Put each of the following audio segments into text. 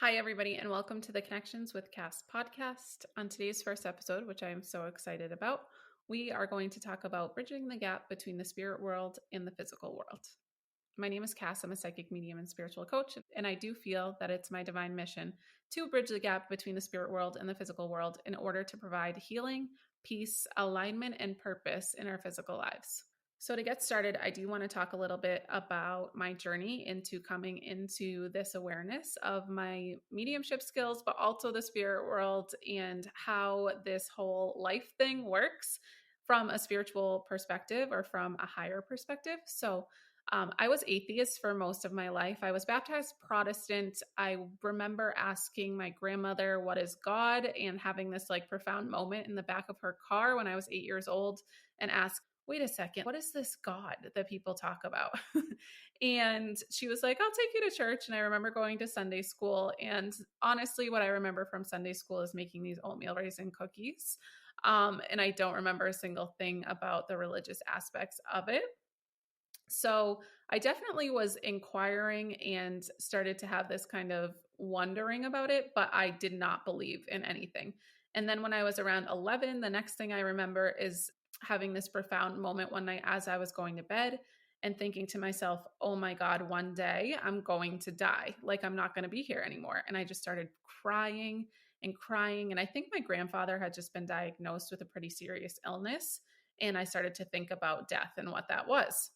Hi, everybody, and welcome to the Connections with Cass podcast. On today's first episode, which I am so excited about, we are going to talk about bridging the gap between the spirit world and the physical world. My name is Cass. I'm a psychic medium and spiritual coach, and I do feel that it's my divine mission to bridge the gap between the spirit world and the physical world in order to provide healing, peace, alignment, and purpose in our physical lives. So to get started, I do want to talk a little bit about my journey into coming into this awareness of my mediumship skills, but also the spirit world and how this whole life thing works from a spiritual perspective or from a higher perspective. So I was atheist for most of my life. I was baptized Protestant. I remember asking my grandmother, "What is God?" and having this like profound moment in the back of her car when I was 8 years old and ask, "Wait a second, what is this God that people talk about?" And she was like, "I'll take you to church." And I remember going to Sunday school. And honestly, what I remember from Sunday school is making these oatmeal raisin cookies. And I don't remember a single thing about the religious aspects of it. So I definitely was inquiring and started to have this kind of wondering about it, but I did not believe in anything. And then when I was around 11, the next thing I remember is having this profound moment one night as I was going to bed and thinking to myself, "Oh my God, one day I'm going to die. Like I'm not going to be here anymore." And I just started crying and crying. And I think my grandfather had just been diagnosed with a pretty serious illness. And I started to think about death and what that was.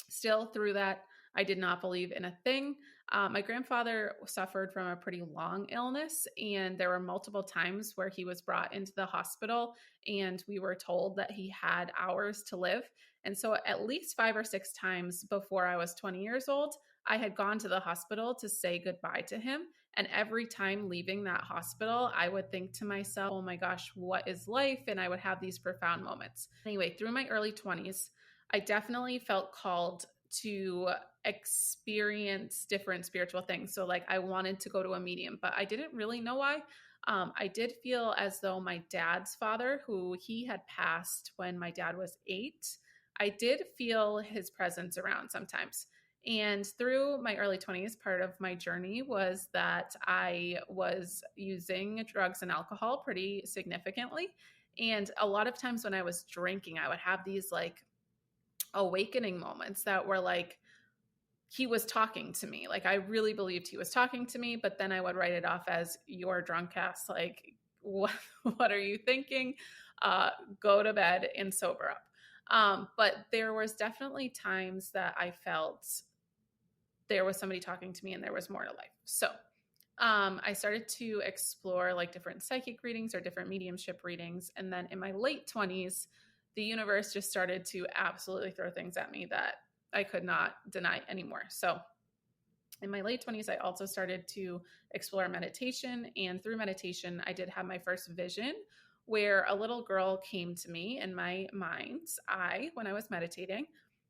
Still, through that, I did not believe in a thing. My grandfather suffered from a pretty long illness, and there were multiple times where he was brought into the hospital, and we were told that he had hours to live. And so, at least 5 or 6 times before I was 20 years old, I had gone to the hospital to say goodbye to him. And every time leaving that hospital, I would think to myself, "Oh my gosh, what is life?" And I would have these profound moments. Anyway, through my early 20s, I definitely felt called to experience different spiritual things. So, like, I wanted to go to a medium, but I didn't really know why. I did feel as though my dad's father, who he had passed when my dad was 8, I did feel his presence around sometimes. And through my early 20s, part of my journey was that I was using drugs and alcohol pretty significantly. And a lot of times when I was drinking, I would have these like awakening moments that were like he was talking to me. Like I really believed he was talking to me, but then I would write it off as "You're drunk ass." Like what are you thinking? Go to bed and sober up. But there was definitely times that I felt there was somebody talking to me and there was more to life. So I started to explore like different psychic readings or different mediumship readings. And then in my late 20s, the universe just started to absolutely throw things at me that I could not deny anymore. So in my late 20s, I also started to explore meditation. And through meditation, I did have my first vision where a little girl came to me in my mind's eye when I was meditating.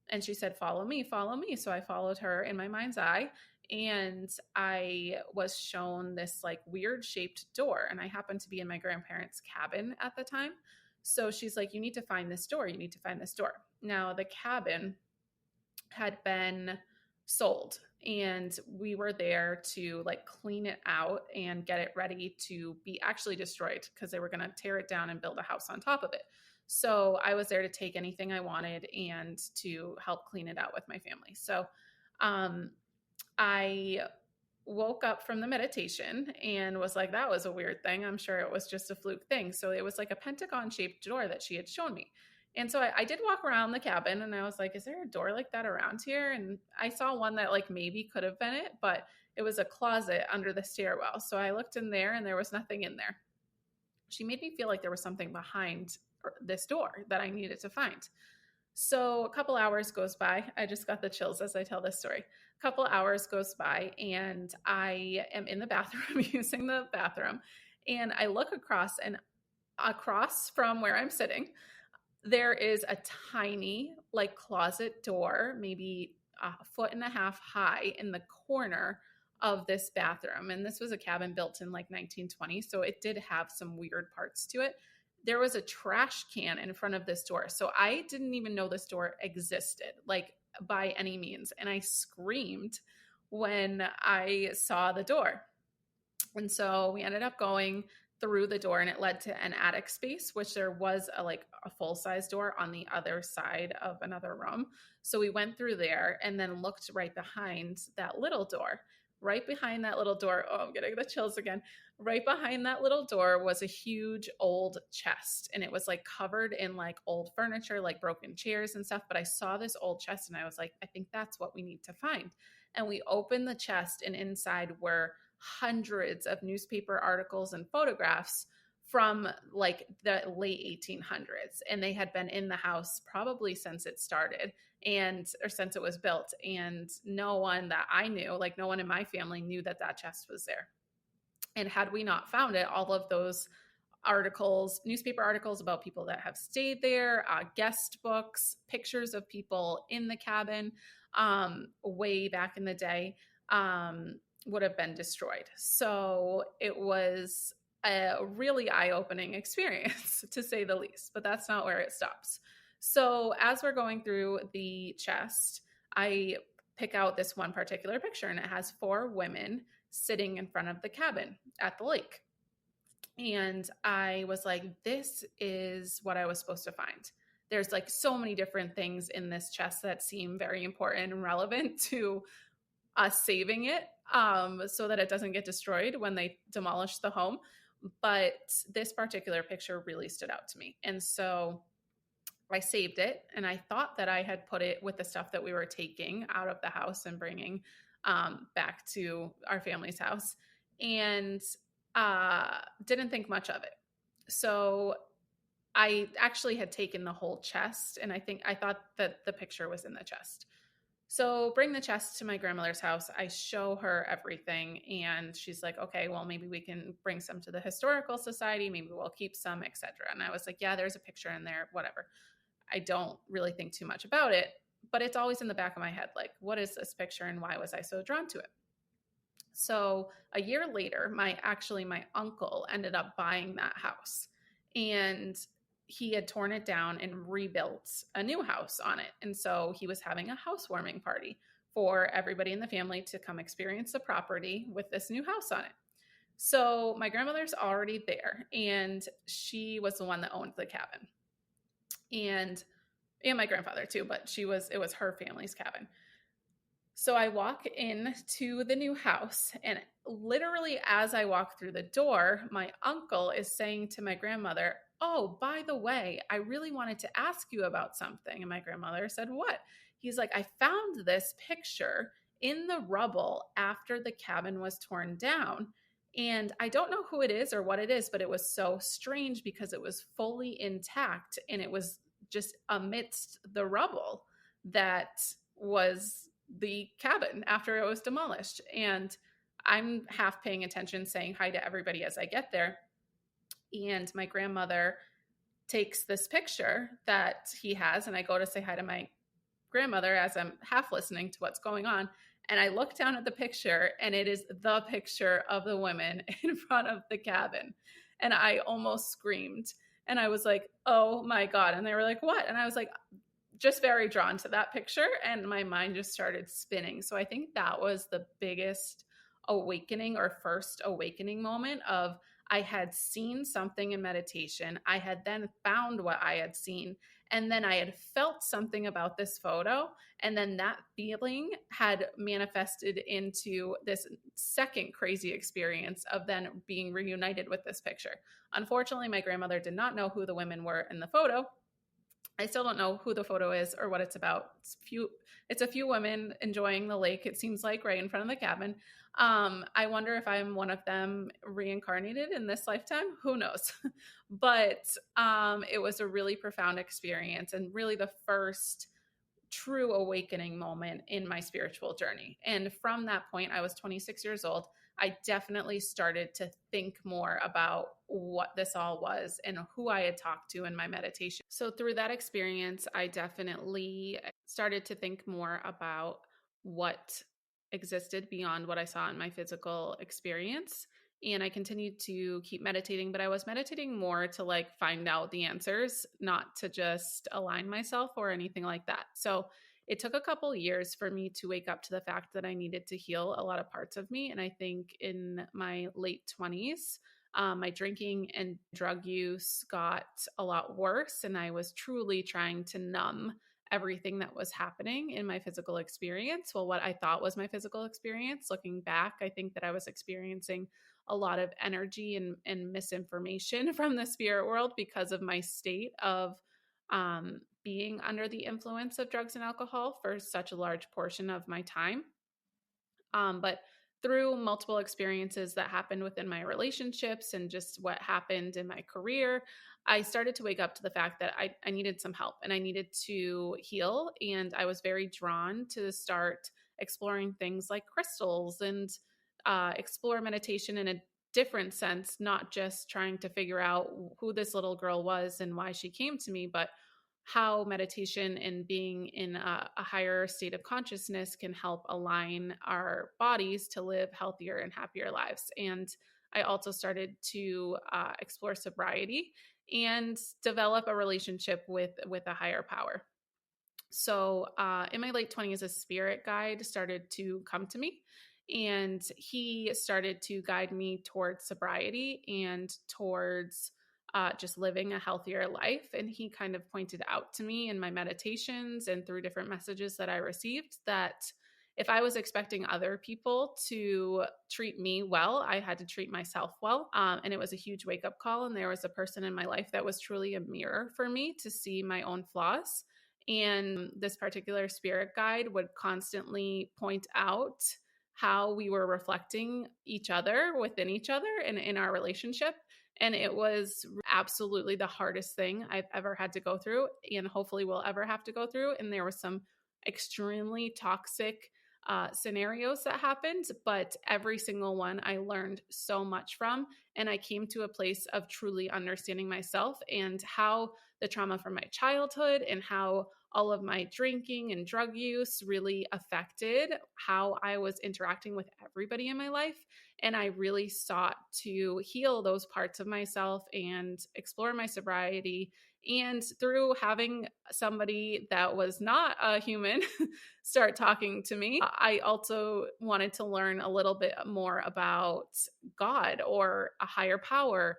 And she said, "Follow me, follow me." So I followed her in my mind's eye. And I was shown this like weird shaped door. And I happened to be in my grandparents' cabin at the time. So she's like, "You need to find this door. You need to find this door." Now, the cabin had been sold and we were there to like clean it out and get it ready to be actually destroyed because they were going to tear it down and build a house on top of it. So I was there to take anything I wanted and to help clean it out with my family. So I woke up from the meditation and was like, that was a weird thing. I'm sure it was just a fluke thing. So it was like a pentagon shaped door that she had shown me. And so I did walk around the cabin and I was like, "Is there a door like that around here?" And I saw one that like maybe could have been it, but it was a closet under the stairwell. So I looked in there and there was nothing in there. She made me feel like there was something behind this door that I needed to find. So a couple hours goes by. I just got the chills as I tell this story. A couple hours goes by and I am in the bathroom using the bathroom. And I look across and across from where I'm sitting, there is a tiny like closet door, maybe a foot and a half high in the corner of this bathroom. And this was a cabin built in like 1920. So it did have some weird parts to it. There was a trash can in front of this door. So I didn't even know this door existed, like by any means. And I screamed when I saw the door. And so we ended up going through the door, and it led to an attic space, which there was a full-size door on the other side of another room. So we went through there and then looked right behind that little door. Right behind that little door, oh, I'm getting the chills again. Right behind that little door was a huge old chest, and it was like covered in like old furniture, like broken chairs and stuff. But I saw this old chest and I was like, I think that's what we need to find. And we opened the chest, and inside were hundreds of newspaper articles and photographs from like the late 1800s, and they had been in the house probably since it started, and or since it was built, and no one that I knew, like no one in my family knew that that chest was there. And had we not found it, all of those articles, newspaper articles about people that have stayed there, guest books, pictures of people in the cabin way back in the day, would have been destroyed. So it was a really eye-opening experience, to say the least, but that's not where it stops. So as we're going through the chest, I pick out this one particular picture, and it has 4 women sitting in front of the cabin at the lake. And I was like, this is what I was supposed to find. There's like so many different things in this chest that seem very important and relevant to us saving it, so that it doesn't get destroyed when they demolish the home. But this particular picture really stood out to me. And so I saved it, and I thought that I had put it with the stuff that we were taking out of the house and bringing back to our family's house, and didn't think much of it. So I actually had taken the whole chest, and I thought that the picture was in the chest. So bring the chest to my grandmother's house. I show her everything, and she's like, okay, well, maybe we can bring some to the historical society. Maybe we'll keep some, etc. And I was like, yeah, there's a picture in there, whatever. I don't really think too much about it, but it's always in the back of my head. Like, what is this picture and why was I so drawn to it? So a year later, my uncle ended up buying that house, and he had torn it down and rebuilt a new house on it. And so he was having a housewarming party for everybody in the family to come experience the property with this new house on it. So my grandmother's already there, and she was the one that owned the cabin. And my grandfather too, but it was her family's cabin. So I walk into the new house, and literally as I walk through the door, my uncle is saying to my grandmother, oh, by the way, I really wanted to ask you about something. And my grandmother said, what? He's like, I found this picture in the rubble after the cabin was torn down. And I don't know who it is or what it is, but it was so strange because it was fully intact, and it was just amidst the rubble that was the cabin after it was demolished. And I'm half paying attention, saying hi to everybody as I get there. And my grandmother takes this picture that he has, and I go to say hi to my grandmother as I'm half listening to what's going on. And I look down at the picture, and it is the picture of the women in front of the cabin. And I almost screamed. And I was like, oh my God. And they were like, what? And I was like, just very drawn to that picture, and my mind just started spinning. So I think that was the biggest awakening, or first awakening moment of, I had seen something in meditation. I had then found what I had seen, and then I had felt something about this photo, and then that feeling had manifested into this second crazy experience of then being reunited with this picture. Unfortunately, my grandmother did not know who the women were in the photo. I still don't know who the photo is or what it's about. It's a few women enjoying the lake, it seems like, right in front of the cabin. I wonder if I'm one of them reincarnated in this lifetime. Who knows? But it was a really profound experience, and really the first true awakening moment in my spiritual journey. And from that point, I was 26 years old. I definitely started to think more about what this all was and who I had talked to in my meditation. So through that experience, I definitely started to think more about what existed beyond what I saw in my physical experience. And I continued to keep meditating, but I was meditating more to find out the answers, not to just align myself or anything like that. So it took a couple years for me to wake up to the fact that I needed to heal a lot of parts of me. And I think in my late 20s, my drinking and drug use got a lot worse, and I was truly trying to numb everything that was happening in my physical experience. Well, what I thought was my physical experience. Looking back, I think that I was experiencing a lot of energy and misinformation from the spirit world because of my state of being under the influence of drugs and alcohol for such a large portion of my time. But through multiple experiences that happened within my relationships and just what happened in my career, I started to wake up to the fact that I needed some help and I needed to heal. And I was very drawn to start exploring things like crystals and explore meditation in a different sense, not just trying to figure out who this little girl was and why she came to me, but how meditation and being in a higher state of consciousness can help align our bodies to live healthier and happier lives. And I also started to explore sobriety and develop a relationship with a higher power. So in my late 20s, a spirit guide started to come to me, and he started to guide me towards sobriety and towards just living a healthier life. And he kind of pointed out to me in my meditations and through different messages that I received that if I was expecting other people to treat me well, I had to treat myself well. And it was a huge wake up call. And there was a person in my life that was truly a mirror for me to see my own flaws. And this particular spirit guide would constantly point out how we were reflecting each other within each other and in our relationship. And it was absolutely the hardest thing I've ever had to go through and hopefully will ever have to go through. And there were some extremely toxic scenarios that happened, but every single one I learned so much from. And I came to a place of truly understanding myself and how the trauma from my childhood and how all of my drinking and drug use really affected how I was interacting with everybody in my life. And I really sought to heal those parts of myself and explore my sobriety. And through having somebody that was not a human start talking to me, I also wanted to learn a little bit more about God or a higher power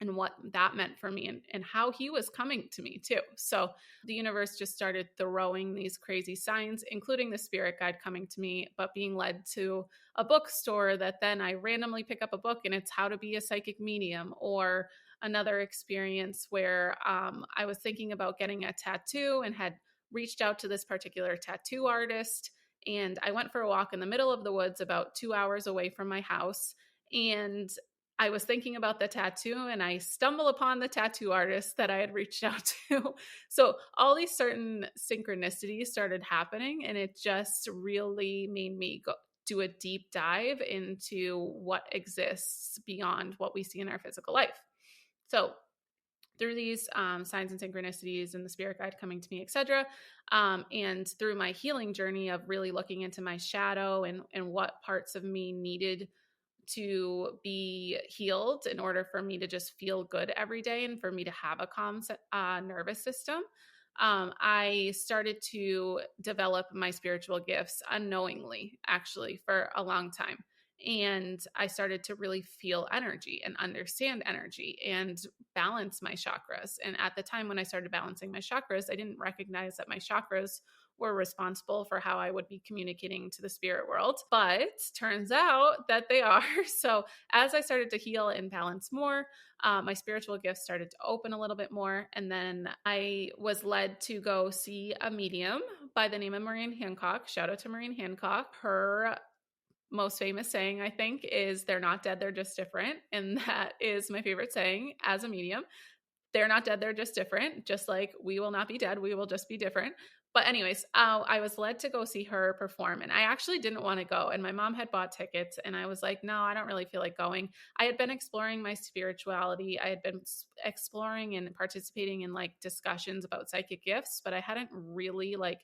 and what that meant for me and how he was coming to me too. So the universe just started throwing these crazy signs, including the spirit guide coming to me, but being led to a bookstore that then I randomly pick up a book and it's how to be a psychic medium, or another experience where I was thinking about getting a tattoo and had reached out to this particular tattoo artist. And I went for a walk in the middle of the woods about 2 hours away from my house. And I was thinking about the tattoo and I stumble upon the tattoo artist that I had reached out to. So all these certain synchronicities started happening, and it just really made me go do a deep dive into what exists beyond what we see in our physical life. So through these signs and synchronicities and the spirit guide coming to me, etc., and through my healing journey of really looking into my shadow and what parts of me needed to be healed in order for me to just feel good every day and for me to have a calm nervous system, I started to develop my spiritual gifts unknowingly, actually, for a long time. And I started to really feel energy and understand energy and balance my chakras. And at the time when I started balancing my chakras, I didn't recognize that my chakras were responsible for how I would be communicating to the spirit world, but turns out that they are. So as I started to heal and balance more, my spiritual gifts started to open a little bit more. And then I was led to go see a medium by the name of Maureen Hancock. Shout out to Maureen Hancock. Her most famous saying, I think, is "they're not dead, they're just different." And that is my favorite saying as a medium. They're not dead, they're just different. Just like we will not be dead, we will just be different. But anyways, I was led to go see her perform, and I actually didn't want to go. And my mom had bought tickets, and I was like, no, I don't really feel like going. I had been exploring my spirituality. I had been exploring and participating in like discussions about psychic gifts, but I hadn't really like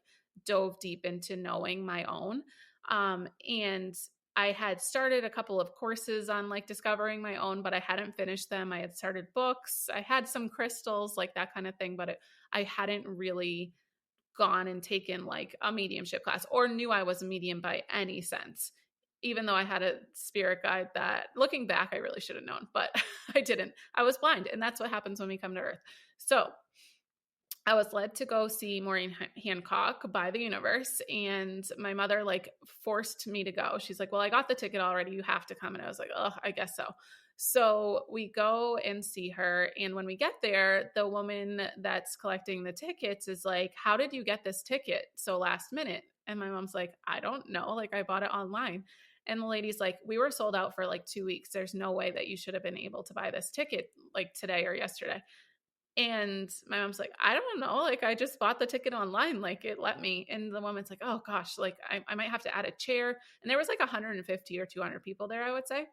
dove deep into knowing my own. And I had started a couple of courses on like discovering my own, but I hadn't finished them. I had started books. I had some crystals, like that kind of thing, but I hadn't really gone and taken like a mediumship class or knew I was a medium by any sense, even though I had a spirit guide that, looking back, I really should have known, but I didn't. I was blind, and that's what happens when we come to Earth. So I was led to go see Maureen Hancock by the universe, and my mother like forced me to go. She's like, "Well, I got the ticket already. You have to come." And I was like, "Oh, I guess so." So we go and see her, and when we get there, the woman that's collecting the tickets is like, "How did you get this ticket so last minute?" And my mom's like, "I don't know. Like, I bought it online." And the lady's like, "We were sold out for like 2 weeks. There's no way that you should have been able to buy this ticket like today or yesterday." And my mom's like, "I don't know. Like, I just bought the ticket online. Like, it let me." And the woman's like, "Oh gosh, like I might have to add a chair." And there was like 150 or 200 people there, I would say.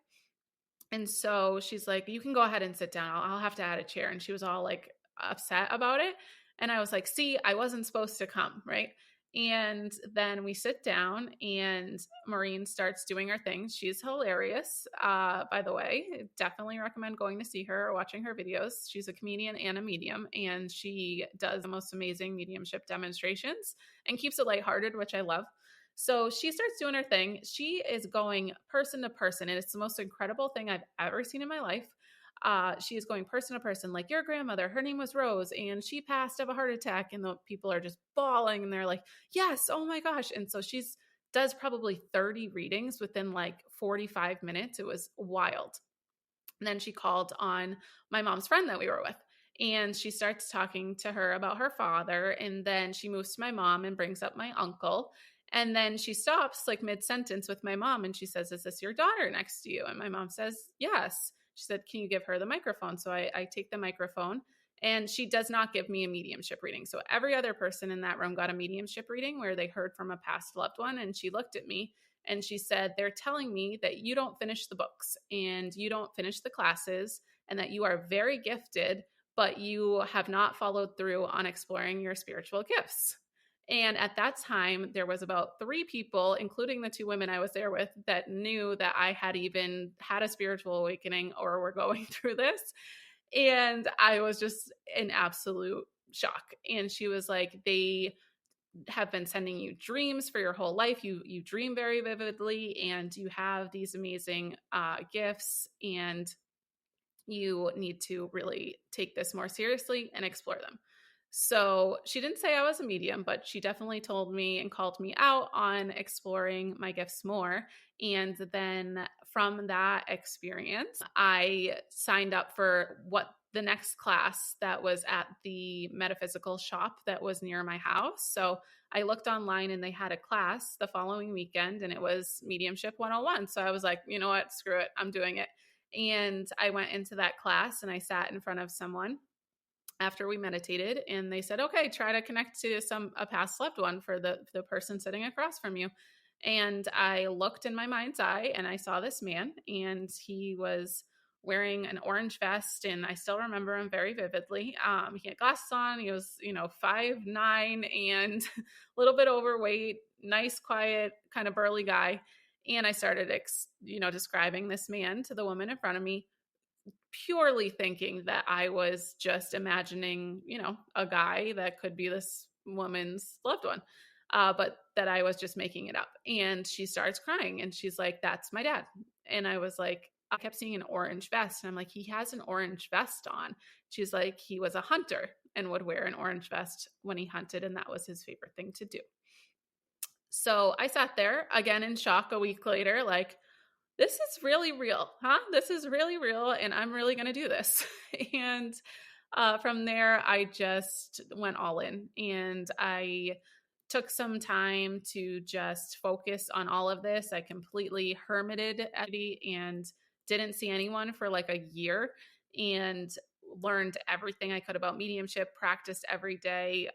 And so she's like, "You can go ahead and sit down. I'll have to add a chair." And she was all like upset about it. And I was like, "See, I wasn't supposed to come." Right. And then we sit down and Maureen starts doing her thing. She's hilarious. By the way, definitely recommend going to see her or watching her videos. She's a comedian and a medium, and she does the most amazing mediumship demonstrations and keeps it lighthearted, which I love. So she starts doing her thing. She is going person to person, and it's the most incredible thing I've ever seen in my life. She is going person to person, like, "Your grandmother, her name was Rose, and she passed of a heart attack." And the people are just bawling, and they're like, "Yes, oh my gosh." And so she's does probably 30 readings within like 45 minutes. It was wild. And then she called on my mom's friend that we were with. And she starts talking to her about her father. And then she moves to my mom and brings up my uncle. And then she stops like mid sentence with my mom and she says, "Is this your daughter next to you?" And my mom says, "Yes." She said, "Can you give her the microphone?" So I take the microphone, and she does not give me a mediumship reading. So every other person in that room got a mediumship reading where they heard from a past loved one. And she looked at me and she said, "They're telling me that you don't finish the books and you don't finish the classes and that you are very gifted, but you have not followed through on exploring your spiritual gifts." And at that time, there was about 3 people, including the 2 women I was there with, that knew that I had even had a spiritual awakening or were going through this. And I was just in absolute shock. And she was like, "They have been sending you dreams for your whole life. You dream very vividly, and you have these amazing gifts, and you need to really take this more seriously and explore them." So she didn't say I was a medium, but she definitely told me and called me out on exploring my gifts more. And then from that experience, I signed up for what the next class that was at the metaphysical shop that was near my house. So I looked online and they had a class the following weekend, and it was Mediumship 101. So I was like, "You know what? Screw it. I'm doing it." And I went into that class and I sat in front of someone after we meditated, and they said, "Okay, try to connect to a past loved one for the person sitting across from you." And I looked in my mind's eye and I saw this man, and he was wearing an orange vest, and I still remember him very vividly. He had glasses on. He was, 5'9" and a little bit overweight, nice, quiet, kind of burly guy. And I started, describing this man to the woman in front of me, purely thinking that I was just imagining, a guy that could be this woman's loved one, but that I was just making it up. And she starts crying and she's like, "That's my dad." And I was like, I kept seeing an orange vest. And I'm like, "He has an orange vest on." She's like, "He was a hunter and would wear an orange vest when he hunted. And that was his favorite thing to do." So I sat there again in shock a week later, like, this is really real, huh? This is really real, and I'm really going to do this. And from there, I just went all in, and I took some time to just focus on all of this. I completely hermited and didn't see anyone for like a year, and learned everything I could about mediumship, practiced every day,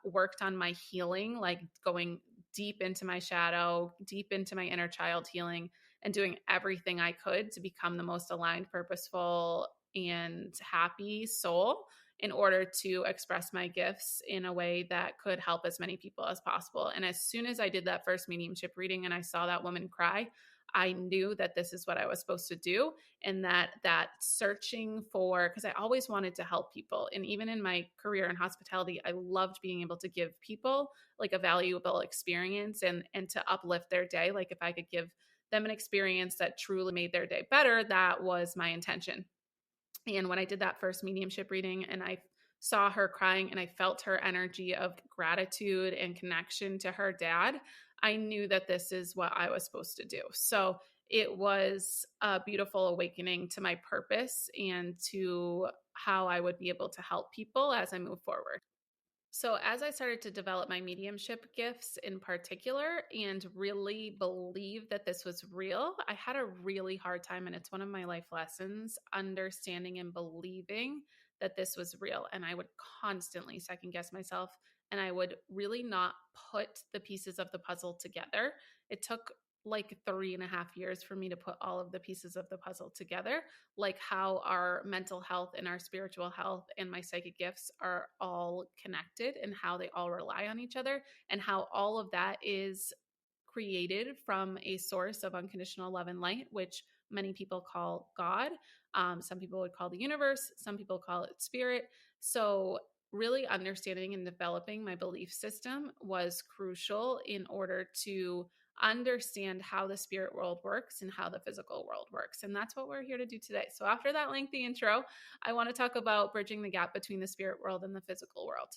worked on my healing, like going deep into my shadow, deep into my inner child healing, and doing everything I could to become the most aligned, purposeful, and happy soul in order to express my gifts in a way that could help as many people as possible. And as soon as I did that first mediumship reading and I saw that woman cry, I knew that this is what I was supposed to do, and that searching for, because I always wanted to help people. And even in my career in hospitality, I loved being able to give people like a valuable experience and to uplift their day. Like if I could give them an experience that truly made their day better, that was my intention. And when I did that first mediumship reading and I saw her crying and I felt her energy of gratitude and connection to her dad, I knew that this is what I was supposed to do. So it was a beautiful awakening to my purpose and to how I would be able to help people as I move forward. So, as I started to develop my mediumship gifts in particular and really believe that this was real, I had a really hard time. And it's one of my life lessons understanding and believing that this was real. And I would constantly second guess myself and I would really not put the pieces of the puzzle together. It took like 3.5 years for me to put all of the pieces of the puzzle together, like how our mental health and our spiritual health and my psychic gifts are all connected and how they all rely on each other, and how all of that is created from a source of unconditional love and light, which many people call God. Some people would call the universe, some people call it spirit. So, really understanding and developing my belief system was crucial in order to understand how the spirit world works and how the physical world works. And that's what we're here to do today. So, after that lengthy intro, I want to talk about bridging the gap between the spirit world and the physical world.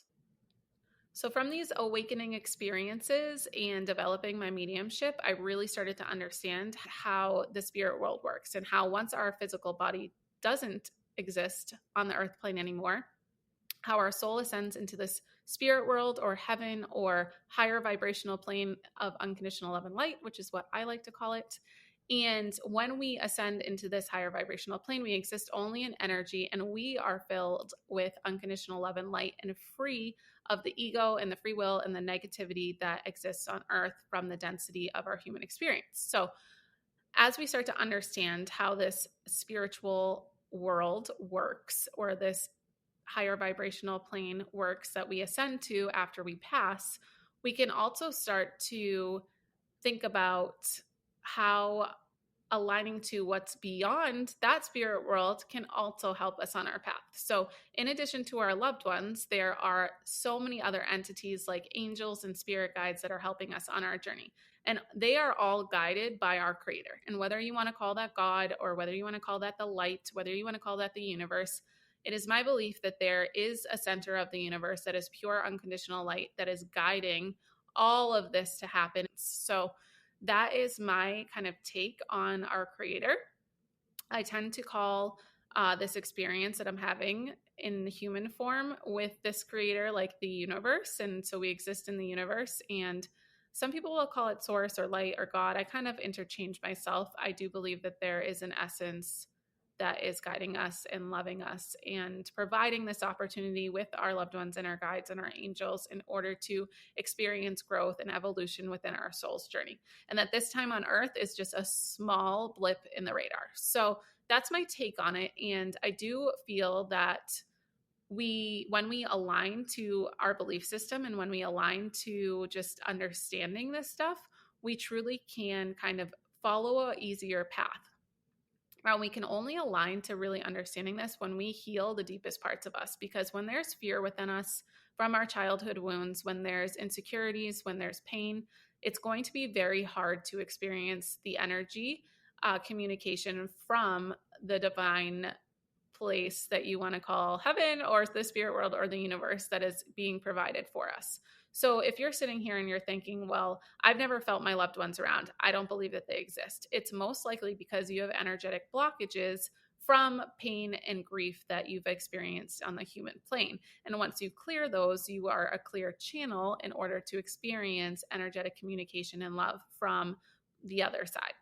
So, from these awakening experiences and developing my mediumship, I really started to understand how the spirit world works and how once our physical body doesn't exist on the earth plane anymore, how our soul ascends into this spirit world or heaven or higher vibrational plane of unconditional love and light, which is what I like to call it. And when we ascend into this higher vibrational plane, we exist only in energy and we are filled with unconditional love and light and free of the ego and the free will and the negativity that exists on earth from the density of our human experience. So, as we start to understand how this spiritual world works, or this higher vibrational plane works that we ascend to after we pass, we can also start to think about how aligning to what's beyond that spirit world can also help us on our path. So, in addition to our loved ones, there are so many other entities like angels and spirit guides that are helping us on our journey. And they are all guided by our creator. And whether you want to call that God, or whether you want to call that the light, whether you want to call that the universe, it is my belief that there is a center of the universe that is pure unconditional light that is guiding all of this to happen. So, that is my kind of take on our creator. I tend to call this experience that I'm having in human form with this creator like the universe. And so we exist in the universe. And some people will call it source or light or God. I kind of interchange myself. I do believe that there is an essence that is guiding us and loving us and providing this opportunity with our loved ones and our guides and our angels in order to experience growth and evolution within our soul's journey. And that this time on earth is just a small blip in the radar. So that's my take on it. And I do feel that when we align to our belief system and when we align to just understanding this stuff, we truly can kind of follow an easier path. Now, we can only align to really understanding this when we heal the deepest parts of us, because when there's fear within us from our childhood wounds, when there's insecurities, when there's pain, it's going to be very hard to experience the energy communication from the divine place that you want to call heaven or the spirit world or the universe that is being provided for us. So if you're sitting here and you're thinking, well, I've never felt my loved ones around, I don't believe that they exist, it's most likely because you have energetic blockages from pain and grief that you've experienced on the human plane. And once you clear those, you are a clear channel in order to experience energetic communication and love from the other side.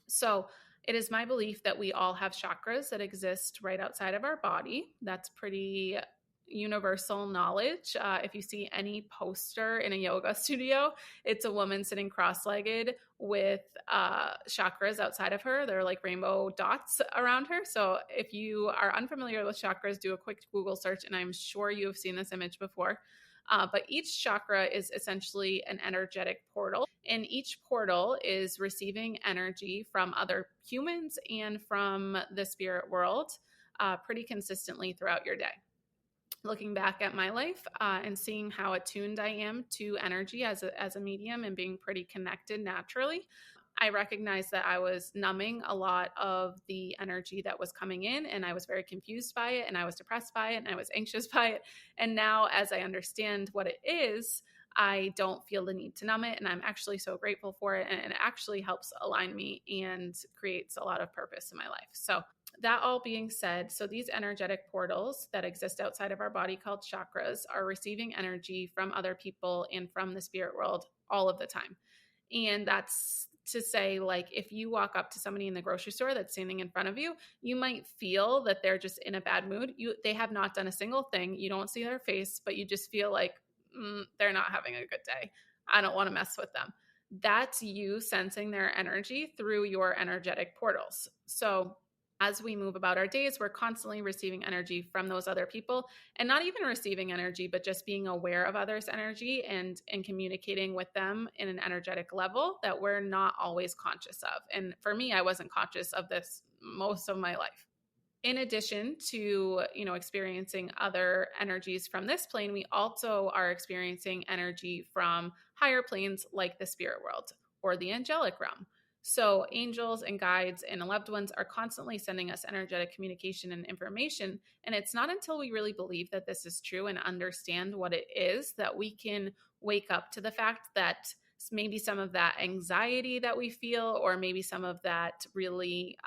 So it is my belief that we all have chakras that exist right outside of our body. That's pretty universal knowledge. If you see any poster in a yoga studio, it's a woman sitting cross-legged with chakras outside of her. They're like rainbow dots around her. So if you are unfamiliar with chakras, do a quick Google search, and I'm sure you have seen this image before. But each chakra is essentially an energetic portal, and each portal is receiving energy from other humans and from the spirit world pretty consistently throughout your day. Looking back at my life and seeing how attuned I am to energy as a medium and being pretty connected naturally, I recognized that I was numbing a lot of the energy that was coming in, and I was very confused by it, and I was depressed by it, and I was anxious by it. And now, as I understand what it is, I don't feel the need to numb it, and I'm actually so grateful for it. And it actually helps align me and creates a lot of purpose in my life. So, that all being said, so these energetic portals that exist outside of our body called chakras are receiving energy from other people and from the spirit world all of the time. And that's to say, like, if you walk up to somebody in the grocery store that's standing in front of you, you might feel that they're just in a bad mood. They have not done a single thing. You don't see their face, but you just feel like they're not having a good day. I don't want to mess with them. That's you sensing their energy through your energetic portals. So as we move about our days, we're constantly receiving energy from those other people, and not even receiving energy, but just being aware of others' energy and communicating with them in an energetic level that we're not always conscious of. And for me, I wasn't conscious of this most of my life. In addition to, experiencing other energies from this plane, we also are experiencing energy from higher planes like the spirit world or the angelic realm. So angels and guides and loved ones are constantly sending us energetic communication and information. And it's not until we really believe that this is true and understand what it is that we can wake up to the fact that maybe some of that anxiety that we feel, or maybe some of that really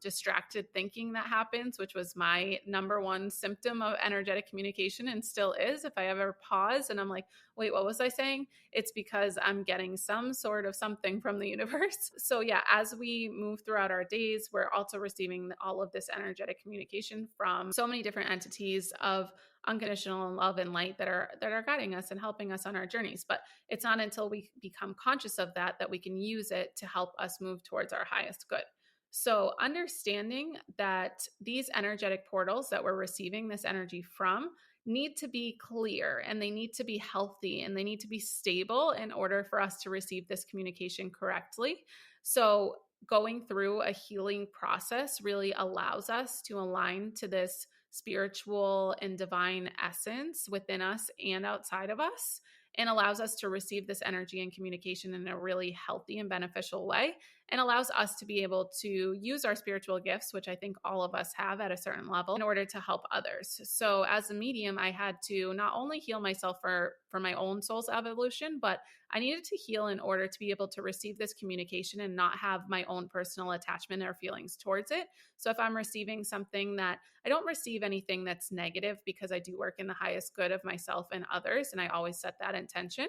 distracted thinking that happens, which was my number one symptom of energetic communication and still is. If I ever pause and I'm like, wait, what was I saying? It's because I'm getting some sort of something from the universe. So yeah, as we move throughout our days, we're also receiving all of this energetic communication from so many different entities of unconditional love and light that are guiding us and helping us on our journeys. But it's not until we become conscious of that that we can use it to help us move towards our highest good. So understanding that these energetic portals that we're receiving this energy from need to be clear, and they need to be healthy, and they need to be stable in order for us to receive this communication correctly. So going through a healing process really allows us to align to this spiritual and divine essence within us and outside of us, and allows us to receive this energy and communication in a really healthy and beneficial way, and allows us to be able to use our spiritual gifts, which I think all of us have at a certain level, in order to help others. So as a medium, I had to not only heal myself for my own soul's evolution, but I needed to heal in order to be able to receive this communication and not have my own personal attachment or feelings towards it. So if I'm receiving something that I don't receive anything that's negative, because I do work in the highest good of myself and others, and I always set that intention.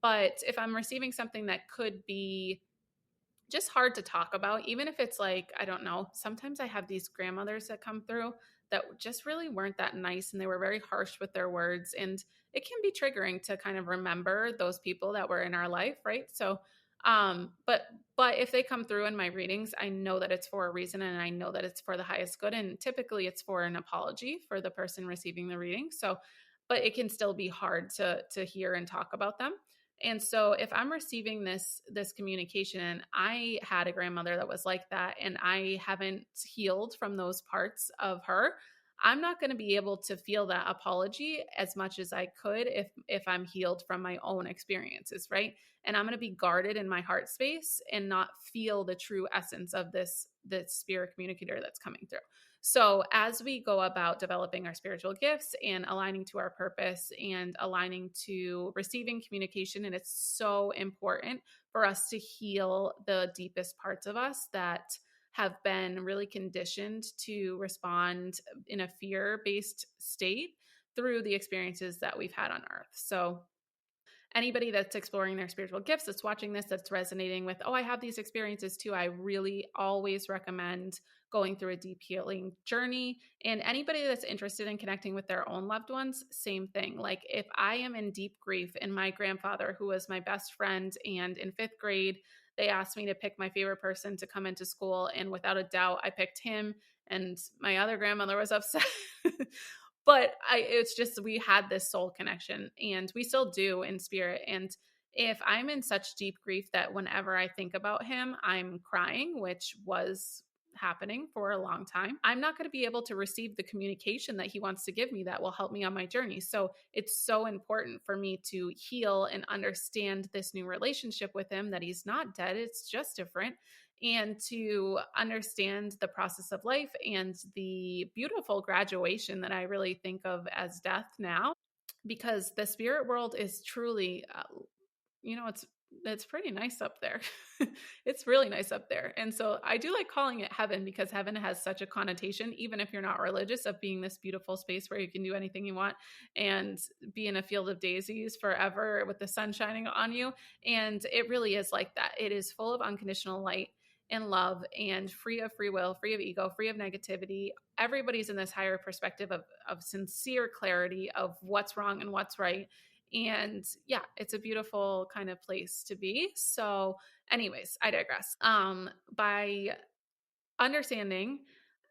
But if I'm receiving something that could be just hard to talk about, even if it's like, I don't know, sometimes I have these grandmothers that come through that just really weren't that nice, and they were very harsh with their words, and it can be triggering to kind of remember those people that were in our life, right? So but if they come through in my readings, I know that it's for a reason, and I know that it's for the highest good, and typically it's for an apology for the person receiving the reading. So but it can still be hard to hear and talk about them. And so if I'm receiving this communication, and I had a grandmother that was like that, and I haven't healed from those parts of her, I'm not going to be able to feel that apology as much as I could if I'm healed from my own experiences, right? And I'm going to be guarded in my heart space and not feel the true essence of this spirit communicator that's coming through. So as we go about developing our spiritual gifts and aligning to our purpose and aligning to receiving communication, and it's so important for us to heal the deepest parts of us that have been really conditioned to respond in a fear-based state through the experiences that we've had on earth. So anybody that's exploring their spiritual gifts, that's watching this, that's resonating with, oh, I have these experiences too, I really always recommend going through a deep healing journey. And anybody that's interested in connecting with their own loved ones, same thing. Like if I am in deep grief, and my grandfather, who was my best friend, and in 5th grade, they asked me to pick my favorite person to come into school, and without a doubt, I picked him, and my other grandmother was upset. but it's just, we had this soul connection, and we still do in spirit. And if I'm in such deep grief that whenever I think about him, I'm crying, which was happening for a long time, I'm not going to be able to receive the communication that he wants to give me that will help me on my journey. So it's so important for me to heal and understand this new relationship with him, that he's not dead, it's just different, and to understand the process of life and the beautiful graduation that I really think of as death now, because the spirit world is truly it's pretty nice up there. It's really nice up there. And so I do like calling it heaven, because heaven has such a connotation, even if you're not religious, of being this beautiful space where you can do anything you want and be in a field of daisies forever with the sun shining on you. And it really is like that. It is full of unconditional light and love, and free of free will, free of ego, free of negativity. Everybody's in this higher perspective of sincere clarity of what's wrong and what's right. And yeah, it's a beautiful kind of place to be. So anyways, I digress. By understanding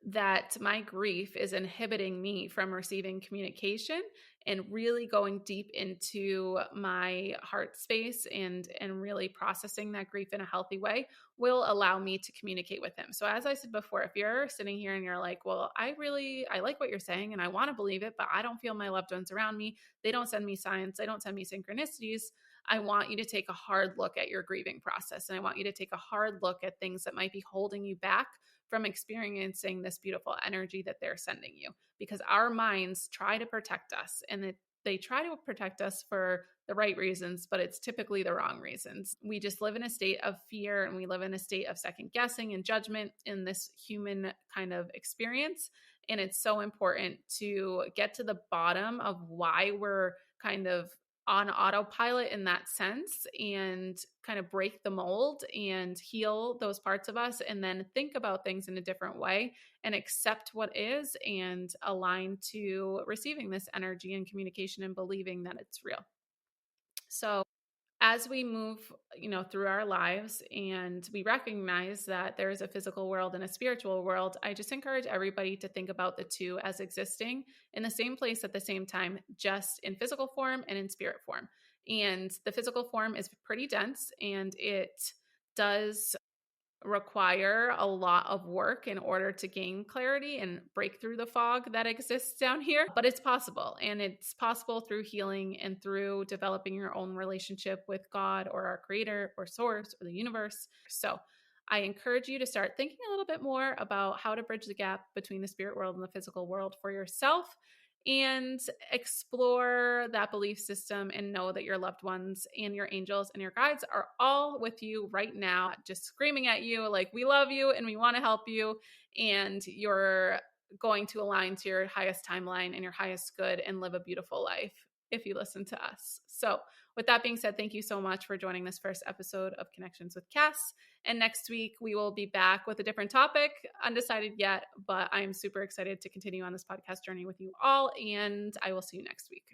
that my grief is inhibiting me from receiving communication and really going deep into my heart space and really processing that grief in a healthy way will allow me to communicate with him. So as I said before, if you're sitting here and you're like, well, I like what you're saying and I want to believe it, but I don't feel my loved ones around me, they don't send me signs, they don't send me synchronicities, I want you to take a hard look at your grieving process. And I want you to take a hard look at things that might be holding you back from experiencing this beautiful energy that they're sending you, because our minds try to protect us, and they try to protect us for the right reasons, but it's typically the wrong reasons. We just live in a state of fear, and we live in a state of second guessing and judgment in this human kind of experience. And it's so important to get to the bottom of why we're kind of on autopilot in that sense, and kind of break the mold and heal those parts of us, and then think about things in a different way and accept what is, and align to receiving this energy and communication and believing that it's real. So as we move, through our lives, and we recognize that there is a physical world and a spiritual world, I just encourage everybody to think about the two as existing in the same place at the same time, just in physical form and in spirit form. And the physical form is pretty dense, and it does require a lot of work in order to gain clarity and break through the fog that exists down here. But it's possible, and it's possible through healing and through developing your own relationship with God or our creator or source or the universe. So I encourage you to start thinking a little bit more about how to bridge the gap between the spirit world and the physical world for yourself, and explore that belief system, and know that your loved ones and your angels and your guides are all with you right now, just screaming at you like, we love you and we want to help you, and you're going to align to your highest timeline and your highest good and live a beautiful life if you listen to us. So with that being said, thank you so much for joining this first episode of Connections with Cass. And next week, we will be back with a different topic, undecided yet, but I'm super excited to continue on this podcast journey with you all. And I will see you next week.